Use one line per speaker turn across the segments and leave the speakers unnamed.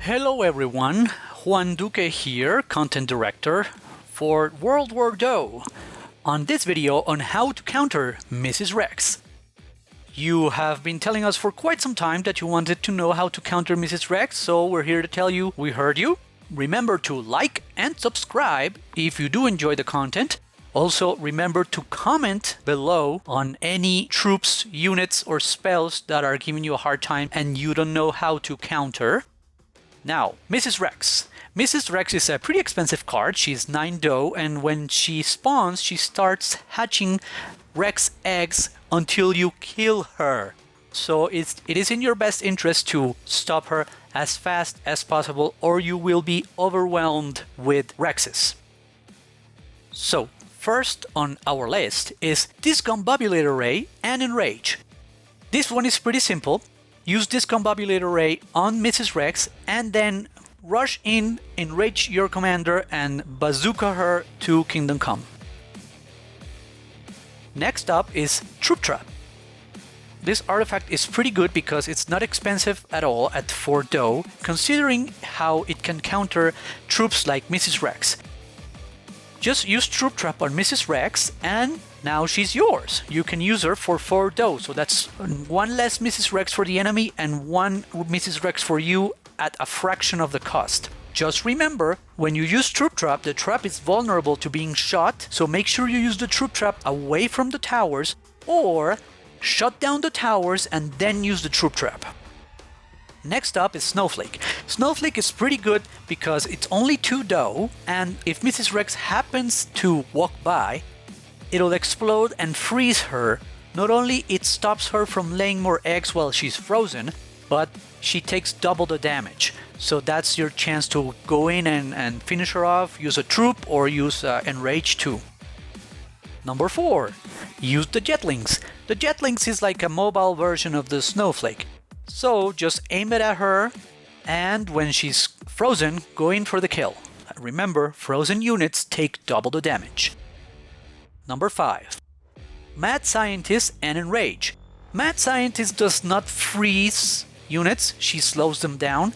Hello everyone, Juan Duque here, Content Director for War Doh. On this video on how to counter Mrs. Rex. You have been telling us for quite some time that you wanted to know how to counter Mrs. Rex, so we're here to tell you we heard you. Remember to like and subscribe if you do enjoy the content. Also, remember to comment below on any troops, units, or spells that are giving you a hard time and you don't know how to counter. Now, Mrs. Rex. Mrs. Rex is a pretty expensive card. She's 9 dough, and when she spawns, she starts hatching Rex eggs until you kill her. So it is in your best interest to stop her as fast as possible, or you will be overwhelmed with Rexes. So, first on our list is Discombobulator Ray and Enrage. This one is pretty simple. Use Discombobulator Ray on Mrs. Rex and then rush in, enrage your commander and bazooka her to Kingdom Come. Next up is Troop Trap. This artifact is pretty good because it's not expensive at all at 4 dough, considering how it can counter troops like Mrs. Rex. Just use Troop Trap on Mrs. Rex and now she's yours. You can use her for 4 dough, so that's 1 less Mrs. Rex for the enemy and 1 Mrs. Rex for you at a fraction of the cost. Just remember, when you use Troop Trap, the trap is vulnerable to being shot, so make sure you use the Troop Trap away from the towers or shut down the towers and then use the Troop Trap. Next up is Snowflake. Snowflake is pretty good because it's only 2 dough, and if Mrs. Rex happens to walk by, it'll explode and freeze her. Not only it stops her from laying more eggs while she's frozen, but she takes double the damage. So that's your chance to go in and finish her off, use a troop or use Enrage too. Number 4. Use the Yetlings. The Yetlings is like a mobile version of the Snowflake. So just aim it at her, and when she's frozen, go in for the kill. Remember, frozen units take double the damage. Number 5. Mad Scientist and Enrage. Mad Scientist does not freeze units, she slows them down,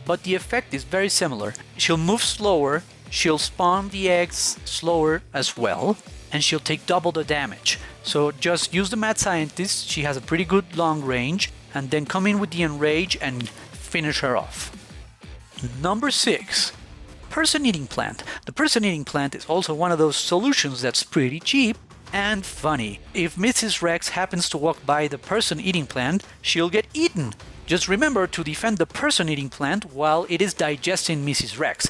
but the effect is very similar. She'll move slower, she'll spawn the eggs slower as well, and she'll take double the damage. So just use the Mad Scientist, she has a pretty good long range, and then come in with the Enrage and finish her off. Number 6. Person Eating Plant. The Person Eating Plant is also one of those solutions that's pretty cheap and funny. If Mrs. Rex happens to walk by the Person Eating Plant, she'll get eaten. Just remember to defend the Person Eating Plant while it is digesting Mrs. Rex.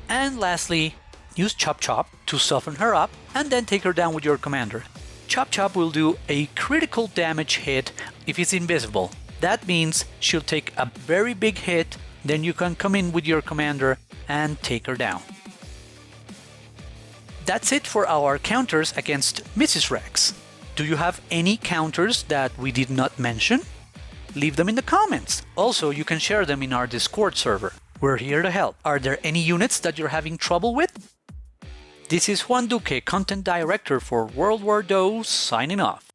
And lastly, use Chop Chop to soften her up and then take her down with your commander. Chop Chop will do a critical damage hit if it's invisible. That means she'll take a very big hit, then you can come in with your commander and take her down. That's it for our counters against Mrs. Rex. Do you have any counters that we did not mention? Leave them in the comments. Also, you can share them in our Discord server. We're here to help. Are there any units that you're having trouble with? This is Juan Duque, Content Director for War Doh, signing off.